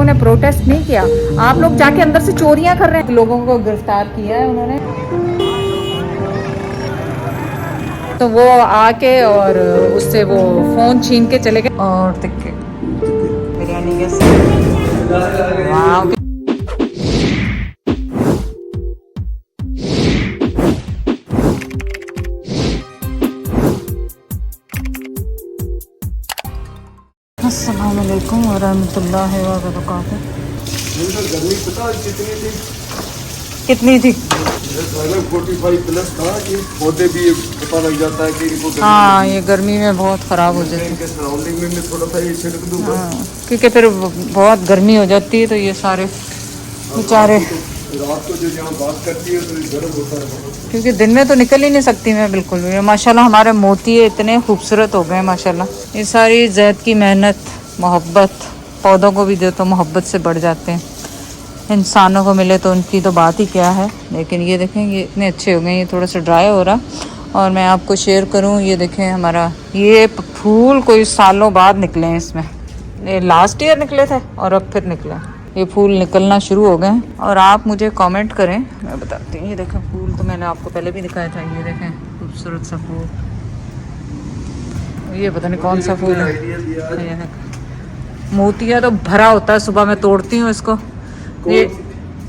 ने प्रोटेस्ट नहीं किया। आप लोग जाके अंदर से चोरियां कर रहे हैं। लोगों को गिरफ्तार किया है उन्होंने, तो वो आके और उससे वो फोन छीन के चले गए। और देखिए बिरयानी कैसे, वाह। अस्सलाम वालेकुम व रहमतुल्लाहि व बरकातुहू। गर्मी पता कितनी थी? कितनी थी? 45 प्लस था। ये पौधे भी पता लग जाता है कि इनको हाँ, ये गर्मी में बहुत ख़राब हो जाती है। इनके सराउंडिंग में मैं थोड़ा सा ये छिड़क दूँ बस। हाँ, क्योंकि फिर बहुत गर्मी हो जाती है तो ये सारे बेचारे, रात को जो यहाँ बात करती है तो गर्म होता है बहुत। क्योंकि दिन में तो निकल ही नहीं सकती मैं बिल्कुल भी। माशाल्लाह हमारे मोती इतने खूबसूरत हो गए माशाल्लाह। ये सारी जैद की मेहनत, मोहब्बत, पौधों को भी दे तो मोहब्बत से बढ़ जाते हैं। इंसानों को मिले तो उनकी तो बात ही क्या है। लेकिन ये देखें, ये इतने अच्छे हो गए। ये थोड़ा सा ड्राई हो रहा, और मैं आपको शेयर करूं, ये देखें हमारा ये फूल कोई सालों बाद निकले हैं इसमें। ये लास्ट ईयर निकले थे और अब फिर निकले, ये फूल निकलना शुरू हो गए हैं। और आप मुझे कमेंट करें, मैं बताती हूँ। ये देखें फूल तो मैंने आपको पहले भी दिखाया था। ये देखें खूबसूरत सा फूल, ये पता नहीं कौन सा फूल है। मोतिया तो भरा होता है। सुबह मैं तोड़ती हूँ इसको। ये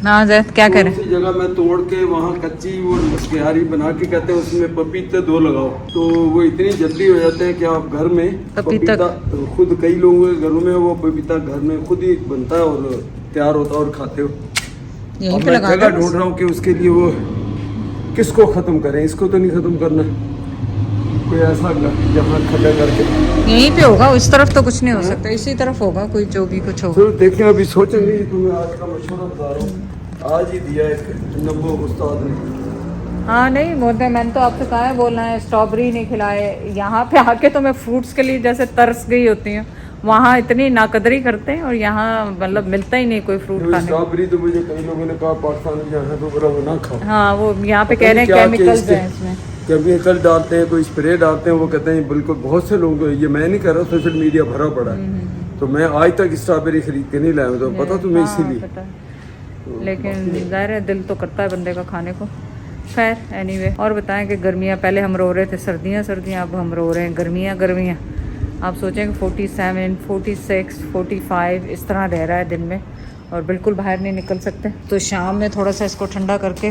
ना जैद क्या करें, जगह मैं तोड़ के वहाँ कच्ची वो क्यारी बना के कहते हैं उसमें पपीते 2 लगाओ, तो वो इतनी जल्दी हो जाते हैं कि आप घर में पपीता खुद, कई लोगों के घरों में वो पपीता घर में खुद ही बनता है और तैयार होता है और खाते हो। यहीं पे मैं लगा जगह ढूंढ रहा हूँ कि उसके लिए वो किसको खत्म करें। इसको तो नहीं खत्म करना, कोई ऐसा जहाँ खड्डा करके यहीं पे होगा। इस तरफ तो कुछ नहीं हो सकता, इसी तरफ होगा कोई जो भी कुछ होगा। तो देखें, अभी सोचेंगे। तो मैं आज का मशवरा बता रहा हूँ, आज ही दिया एक नब्बो उस्ताद ने। हाँ नहीं मोटे, मैंने तो आपसे कहा है बोलना है स्ट्रॉबेरी नहीं खिलाए। यहाँ पे आके तो मैं फ्रूट्स के लिए जैसे तरस गई होती हूँ। वहाँ इतनी नाकदरी करते हैं और यहाँ मतलब मिलता ही नहीं कोई फ्रूट खाने को। स्ट्रॉबेरी तो मुझे कई लोगों ने कहा पाकिस्तान में जहाँ तो बड़ा वो ना खाओ। हाँ, वो यहाँ पे कह रहे हैं केमिकल्स हैं इसमें, केमिकल डालते हैं, कोई स्प्रे डालते हैं। वो कहते हैं बिल्कुल, बहुत से लोग, ये मैं नहीं कर रहा, सोशल मीडिया भरा पड़ा है। तो मैं आज तक स्ट्रॉबेरी खरीद के नहीं लाया, तो पता तुम्हें इसीलिए। लेकिन जाहिर है दिल तो करता है बंदे का खाने को। खैर एनीवे, और बताएं कि गर्मियाँ, पहले हम रो रहे थे सर्दियाँ सर्दियाँ, अब हम रो रहे हैं गर्मियाँ गर्मियाँ। आप सोचें कि 47, 46, 45 इस तरह रह रहा है दिन में और बिल्कुल बाहर नहीं निकल सकते। तो शाम में थोड़ा सा इसको ठंडा करके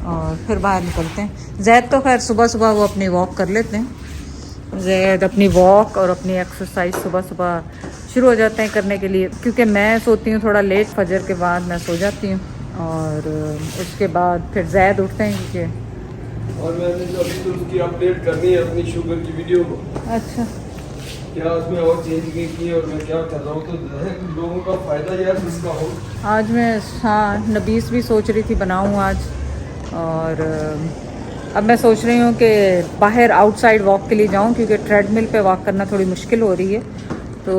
और फिर बाहर निकलते हैं। जैद तो खैर सुबह सुबह वो अपनी वॉक कर लेते हैं। जैद अपनी वॉक और अपनी एक्सरसाइज सुबह सुबह शुरू हो जाते हैं करने के लिए, क्योंकि मैं सोती हूँ थोड़ा लेट, फजर के बाद मैं सो जाती हूँ और उसके बाद फिर जैद उठते हैं क्योंकि। और मैंने जो अभी तो उसकी अपडेट करनी है अपनी शुगर की वीडियो को। अच्छा, क्या उसमें और चेंज नहीं की और मैं क्या कर रहा हूँ, तो लोगों का फ़ायदा यार जिसका हो। आज मैं, हाँ, नबीस भी सोच रही थी बनाऊँ आज। और अब मैं सोच रही हूँ कि बाहर आउटसाइड वॉक के लिए जाऊँ, क्योंकि ट्रेडमिल पे वॉक करना थोड़ी मुश्किल हो रही है। तो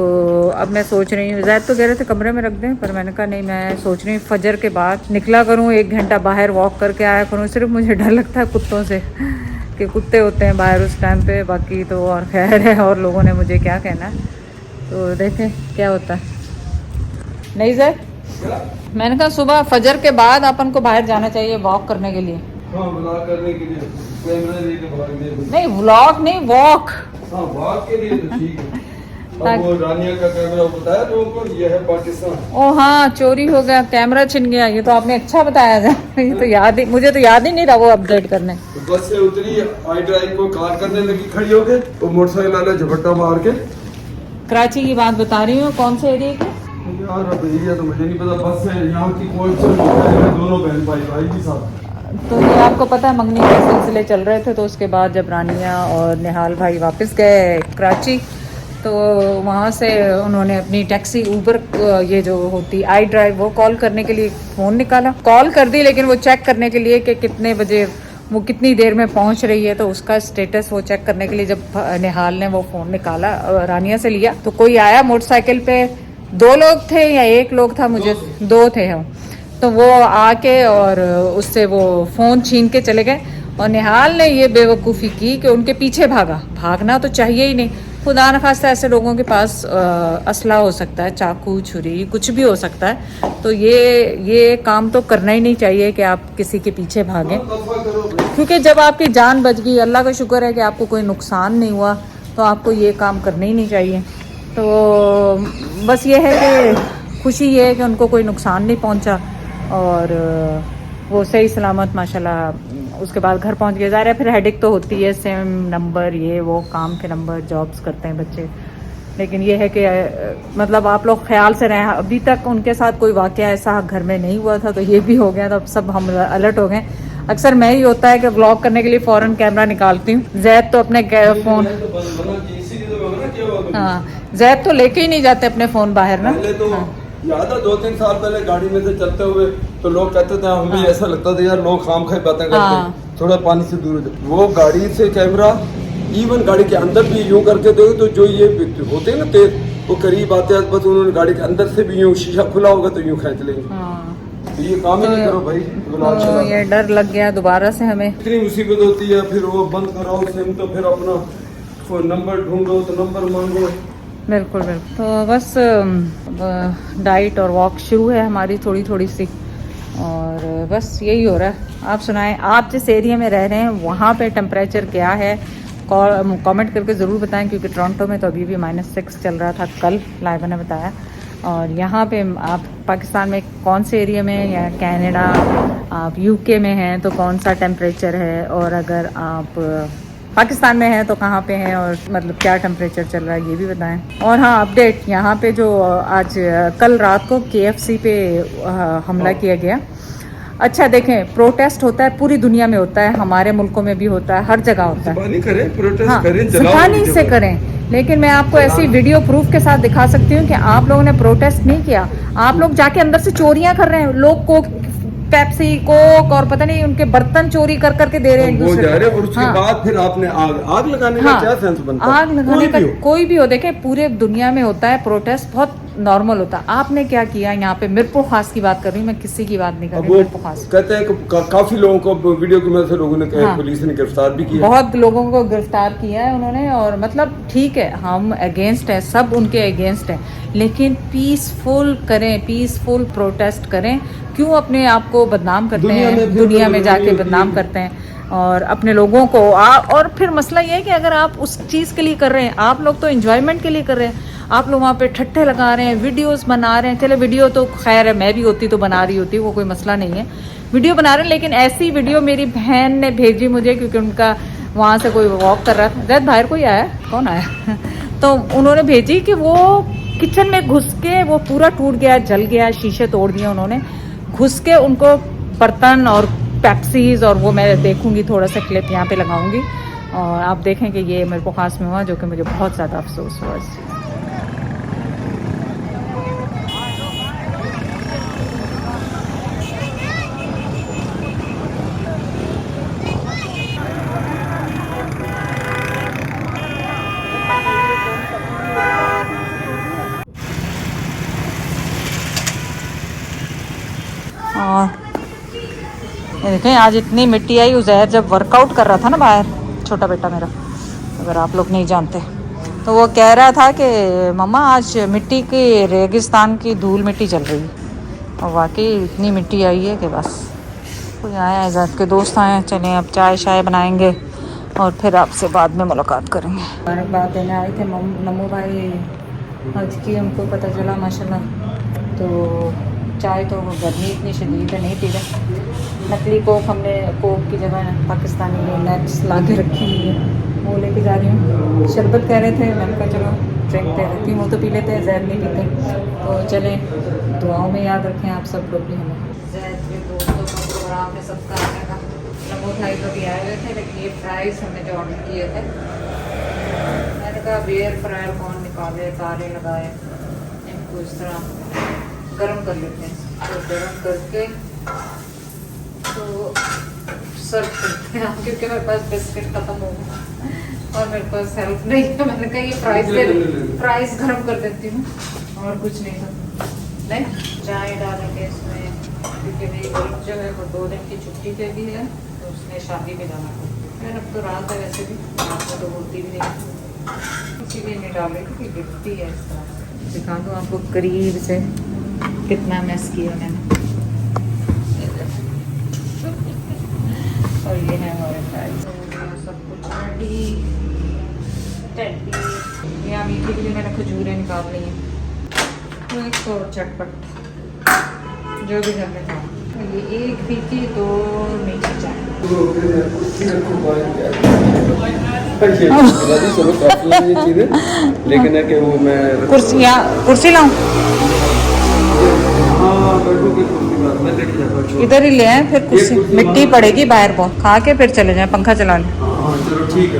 अब मैं सोच रही हूँ, ज़ैद तो कह रहे थे कमरे में रख दें, पर मैंने कहा नहीं, मैं सोच रही हूँ फजर के बाद निकला करूँ, 1 घंटा बाहर वॉक करके आया करूँ। सिर्फ मुझे डर लगता है कुत्तों से कि कुत्ते होते हैं बाहर उस टाइम पे। बाकी तो और खैर है, और लोगों ने मुझे क्या कहना है, तो देखें क्या होता है। नहीं ज़ैद, मैंने कहा सुबह फजर के बाद अपन को बाहर जाना चाहिए वॉक करने के लिए। हाँ, व्लॉग करने के लिए, कैमरा लेके भागने। नहीं व्लॉग नहीं, वॉक। हाँ, वॉक के लिए तो ठीक है। अब वो रानिया का कैमरा बताया लोगों को, ये है पाकिस्तान। ओ हाँ, चोरी हो गया, कैमरा छिन गया। ये तो आपने अच्छा बताया था। ये तो याद ही, मुझे तो याद ही नहीं रहा वो अपडेट करने। तो बस से उतरी, आई ड्राइव को कार करने लगी खड़ी होके, वो मोटरसाइकिल वाला झपट्टा मार के। कराची की बात बता रही हूँ, कौन से एरिया की? यार अब एरिया तो मुझे नहीं पता। बस से यहाँ की कोई दोनों बहन भाई भी साथ। तो ये आपको पता है मंगनी के सिलसिले चल रहे थे, तो उसके बाद जब रानिया और निहाल भाई वापस गए कराची, तो वहाँ से उन्होंने अपनी टैक्सी ऊबर, ये जो होती आई ड्राइव, वो कॉल करने के लिए फ़ोन निकाला। कॉल कर दी, लेकिन वो चेक करने के लिए कि कितने बजे, वो कितनी देर में पहुँच रही है, तो उसका स्टेटस वो चेक करने के लिए जब निहाल ने वो फ़ोन निकाला, रानिया से लिया, तो कोई आया मोटरसाइकिल पे। 2 लोग थे या 1 लोग था, मुझे 2 थे हम। तो वो आके और उससे वो फ़ोन छीन के चले गए। और निहाल ने ये बेवकूफ़ी की कि उनके पीछे भागा। भागना तो चाहिए ही नहीं, खुदा न खास्ता ऐसे लोगों के पास असला हो सकता है, चाकू छुरी कुछ भी हो सकता है। तो ये काम तो करना ही नहीं चाहिए कि आप किसी के पीछे भागें, क्योंकि जब आपकी जान बच गई, अल्लाह का शुक्र है कि आपको कोई नुकसान नहीं हुआ, तो आपको ये काम करने ही नहीं चाहिए। तो बस ये है कि खुशी ये है कि उनको कोई नुकसान नहीं पहुंचा और वो सही सलामत माशाल्लाह उसके बाद घर पहुंच गए। ज़ाहिर है फिर हेडेक तो होती है, सेम नंबर, ये वो काम के नंबर, जॉब्स करते हैं बच्चे। लेकिन ये है कि मतलब आप लोग ख्याल से रहें। अभी तक उनके साथ कोई वाक़या ऐसा घर में नहीं हुआ था, तो ये भी हो गया, तो अब सब हम अलर्ट हो गए। अक्सर मैं ही होता है कि व्लॉग करने के लिए फ़ौरन कैमरा निकालती हूँ। जैद तो अपने फ़ोन, हाँ जैद तो लेके ही नहीं जाते अपने फ़ोन बाहर ना। याद है 2-3 साल पहले गाड़ी में से चलते हुए तो लोग कहते थे, हम भी ऐसा लगता था यार लोग खाम खाई बातें करते हैं, थोड़ा पानी से दूर हो जाए। वो गाड़ी से कैमरा इवन गाड़ी के अंदर भी यूं करके दो, तो जो ये होते हैं ना तेज, वो करीब आते हैं, बस उन्होंने गाड़ी के अंदर से भी यूं शीशा खुला होगा तो यूं खींच लेंगे। तो ये काम ही नहीं करो भाई। तो ये डर लग गया दोबारा से हमें। इतनी मुसीबत होती है, फिर वो बंद कराओ सिम, तो फिर अपना फोन नंबर ढूंढो तो नंबर मांगो। बिल्कुल बिल्कुल। तो बस डाइट और वॉक शुरू है हमारी थोड़ी थोड़ी सी, और बस यही हो रहा है। आप सुनाएं, आप जिस एरिया में रह रहे हैं वहाँ पे टेम्परेचर क्या है, कमेंट करके ज़रूर बताएं, क्योंकि टोरंटो में तो अभी भी -6 चल रहा था कल, लाइवा ने बताया। और यहाँ पे आप पाकिस्तान में कौन से एरिया में, या कनाडा, आप यूके में हैं तो कौन सा टेम्परेचर है, और अगर आप पाकिस्तान में हैं तो कहाँ पे हैं, और मतलब क्या टेम्परेचर चल रहा है ये भी बताएं। और हाँ अपडेट, यहाँ पे जो आज कल रात को KFC पे हमला किया गया। अच्छा देखें, प्रोटेस्ट होता है पूरी दुनिया में, होता है हमारे मुल्कों में भी होता है, हर जगह होता है। करें प्रोटेस्ट, हाँ, करें, जुबानी से करें, लेकिन मैं आपको ऐसी वीडियो प्रूफ के साथ दिखा सकती हूँ कि आप लोगों ने प्रोटेस्ट नहीं किया, आप लोग जाके अंदर से चोरियां कर रहे हैं। लोग को पेप्सी, कोक और पता नहीं उनके बर्तन चोरी कर करके दे रहे हैं एक दूसरे को। और उसके बाद फिर आपने आग लगाने का क्या सेंस बनता है? आग लगाने का कोई भी हो, देखे पूरे दुनिया में होता है प्रोटेस्ट, बहुत नॉर्मल होता है। आपने क्या किया यहाँ पे? मीरपुर खास की बात कर रही हूँ मैं, किसी की बात नहीं कर रही। मीरपुर खास कहते हैं काफी लोगों को वीडियो की मदद से लोगों ने पुलिस ने गिरफ्तार भी किया, बहुत लोगों को गिरफ्तार किया है उन्होंने। और मतलब ठीक है, हम अगेंस्ट है, सब उनके अगेंस्ट है, लेकिन पीसफुल करें, पीसफुल प्रोटेस्ट करें। क्यों अपने आप को बदनाम करते हैं, दुनिया में जाके बदनाम करते हैं और अपने लोगों को। और फिर मसला ये है कि अगर आप उस चीज़ के लिए कर रहे हैं, आप लोग तो एंजॉयमेंट के लिए कर रहे हैं, आप लोग वहाँ पे ठट्ठे लगा रहे हैं, वीडियोस बना रहे हैं। चले वीडियो तो खैर है, मैं भी होती तो बना रही होती, वो कोई मसला नहीं है, वीडियो बना रहे हैं। लेकिन ऐसी वीडियो मेरी बहन ने भेजी मुझे, क्योंकि उनका वहाँ से कोई वॉक कर रहा था। जैद बाहर कोई आया, कौन आया तो उन्होंने भेजी कि वो किचन में घुस के वो पूरा टूट गया, जल गया, शीशे तोड़ दिए उन्होंने घुस के, उनको बर्तन और पेप्सीज। और वो मैं देखूंगी, थोड़ा सा क्लिप यहाँ पे लगाऊंगी और आप देखें कि ये मेरे को खास में हुआ, जो कि मुझे बहुत ज़्यादा अफसोस हुआ इस चीज़। ये देखें, आज इतनी मिट्टी आई। उज़ैर जब वर्कआउट कर रहा था ना बाहर, छोटा बेटा मेरा, अगर आप लोग नहीं जानते, तो वो कह रहा था कि मम्मा आज मिट्टी की, रेगिस्तान की धूल मिट्टी चल रही है। और वाकई इतनी मिट्टी आई है कि बस। कोई आया, इज़ाद के दोस्त आए हैं, चलें अब चाय शाय बनाएंगे और फिर आपसे बाद में मुलाकात करेंगे। मुबारकबाद देने आए थे नमो भाई आज की, हमको पता चला माशाल्लाह। तो चाय तो गर्मी इतनी शदीद है, नहीं पी रहे। नकली कोक, हमने कोक की जगह पाकिस्तानी नेट्स ला के रखी हुई है, वो लेके जा रही हूँ। शरबत कह रहे थे, मैंने कहा चलो ड्रिंक दे देती हूँ, वो तो पी लेते हैं, जैद नहीं पीते। तो चलें, दुआओं में याद रखें आप सब लोग भी हमें। जैद के दोस्तों का प्रोग्राम है सबका आने का। नमो भाई तो भी आए हुए थे, लेकिन ये फ्राइज़ हमने जो ऑर्डर किए थे, मैंने कहा एयर फ्रायर कौन निकाले, तारे लगाए, इनको इस तरह गरम कर लेते हैं। तो गरम करके तो सर्व करते हैं, क्योंकि मेरे पास बिस्किट ख़त्म हो गया और मेरे पास हेल्प नहीं है। मैंने कहा ये फ्राइज़ गरम कर देती हूँ और कुछ नहीं था। नहीं चाय डालेंगे इसमें, क्योंकि मेरी गर्म जो है वो 2 दिन की छुट्टी पे भी है, तो उसने शादी पे जाना था। मैंने अब तो रात है, वैसे भी रात को तो होती भी नहीं। इसीलिए नहीं डाल रही थी, गिरती है इस तरह। दिखा दूँ आपको करीब से कितना मैस किया मैंने। और ये है हमारे फ्राइज, सब कुछ रेडी। यहाँ मीठे के लिए मैंने खजूरें निकाल ली हैं, तो चटपट जो भी घर में था। ये एक पीती, दो नहीं चाय। लेकिन है कि वो मैं कुर्सी लाऊं, इधर ही ले आए फिर कुर्सी, मिट्टी पड़ेगी बाहर बहुत। खा के फिर चले जाए, पंखा चला लें। चलो ठीक है।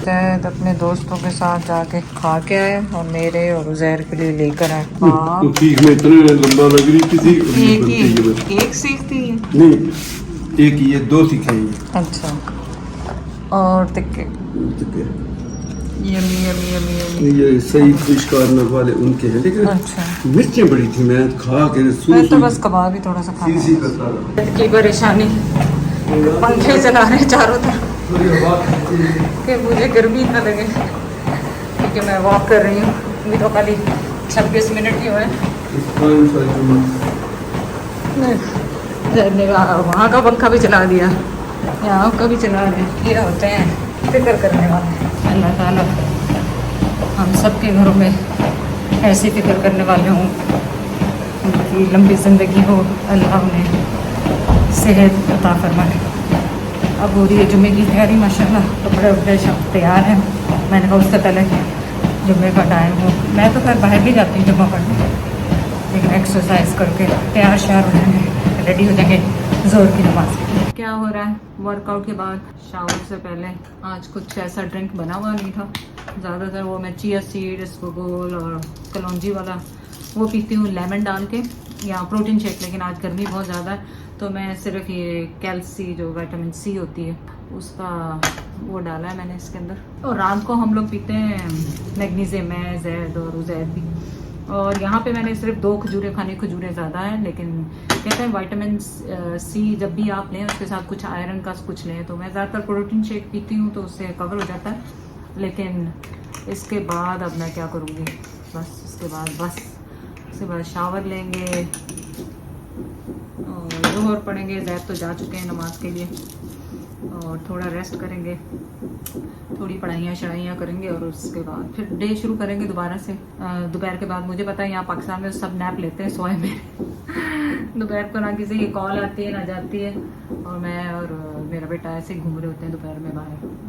तो अपने दोस्तों के साथ जाके खा के आए और मेरे और उजैर के लिए लेकर आए। हाँ, ठीक में इतने लंबा लग रही थी। एक सीखती है नहीं, एक ये दो सीखे हैं। अच्छा, और तिक्के यमी यमी यमी यमी। ये सही फिश कॉर्नर वाले उनके हैं, लेकिन अच्छा, मिर्चें बड़ी थी। मैं खा के मैं तो बस कबाब ही थोड़ा सा खाना सी करता रहा। की परेशानी, पंखे चला रहे चारों तरफ कि मुझे गर्मी ना लगे, क्योंकि मैं वॉक कर रही हूँ। अभी तो खाली 26 मिनट ही हुए। वहाँ का पंखा भी चला दिया, यहाँ का भी चला दिया। ये होते हैं फिक्र करने वाले। अल्लाह ताला हम सबके घरों में ऐसी फिक्र करने वाले हों, उनकी लंबी ज़िंदगी हो, अल्लाह उन्हें सेहत अता फरमाए। अब हो रही है जुम्मे की तैयारी माशाल्लाह, कपड़े उपड़े सब तैयार हैं। मैंने कहा उससे पहले जुम्मे का टाइम हो। मैं तो खैर बाहर भी जाती हूँ जुम्मा पढ़ने, लेकिन एक्सरसाइज करके तैयार श्यार हो जाएंगे, रेडी हो जाएंगे जोर की नमाज के लिए। क्या हो रहा है वर्कआउट के बाद, शावर से पहले आज कुछ ऐसा ड्रिंक बना हुआ नहीं था। ज़्यादातर वो मैं चिया सीड, इसबगोल और कलौंजी वाला वो पीती हूँ लेमन डाल के, या प्रोटीन शेक। लेकिन आज गर्मी बहुत ज़्यादा है तो मैं सिर्फ ये कैल्सी जो विटामिन सी होती है उसका वो डाला है मैंने इसके अंदर। और रात को हम लोग पीते हैं मैग्नीशियम, मैं, जैद और उजैद भी। और यहाँ पे मैंने सिर्फ 2 खजूरें खानी, खजूरें ज़्यादा हैं, लेकिन कहते हैं विटामिन सी जब भी आप लें उसके साथ कुछ आयरन का कुछ लें। तो मैं ज़्यादातर प्रोटीन शेक पीती हूँ तो उससे कवर हो जाता है। लेकिन इसके बाद अब मैं क्या करूँगी, इसके बाद शावर लेंगे और ज़ोहर पढ़ेंगे। जैद तो जा चुके हैं नमाज के लिए, और थोड़ा रेस्ट करेंगे, थोड़ी पढ़ाइयाँ शढ़ाइयाँ करेंगे और उसके बाद फिर डे शुरू करेंगे दोबारा से। दोपहर के बाद मुझे पता है यहाँ पाकिस्तान में सब नैप लेते हैं सोए में। दोपहर को ना किसी की कॉल आती है ना जाती है, और मैं और मेरा बेटा ऐसे घूम रहे होते हैं दोपहर में।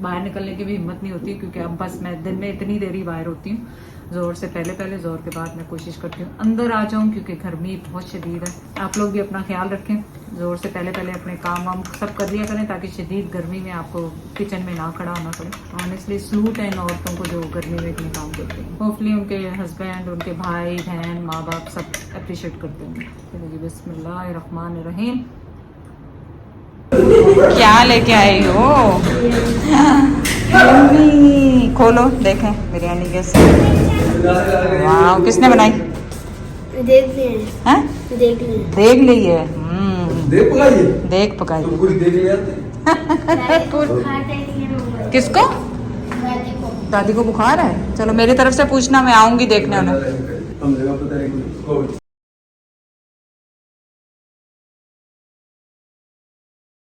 बाहर निकलने की भी हिम्मत नहीं होती, क्योंकि अब बस मैं दिन में इतनी देर ही बाहर होती हूँ। ज़ोर से पहले ज़ोर के बाद मैं कोशिश करती हूँ अंदर आ जाऊँ, क्योंकि गर्मी बहुत शदीद है। आप लोग भी अपना ख्याल रखें, ज़ोर से पहले अपने काम वाम सब कर लिया करें, ताकि शदीद गर्मी में आपको किचन में ना खड़ा होना पड़े। ऑनेस्टली सलूट है इन औरतों को जो गर्मी में इतने काम करते हैं। होपफुली उनके हस्बैंड, उनके भाई बहन, माँ बाप सब अप्रिशिएट करते हैं। चलिए बिस्मिल्लाहिर्रहमानिर्रहीम। क्या लेके आई हो? खोलो देखें बिरयानी कैसे। वाह, किसने बनाई? देख ली हैं? देख ली है। देख पकाई तो पूरी देख लिया किसको? दादी को बुखार है। चलो मेरी तरफ से पूछना, मैं आऊंगी देखने उन्हें।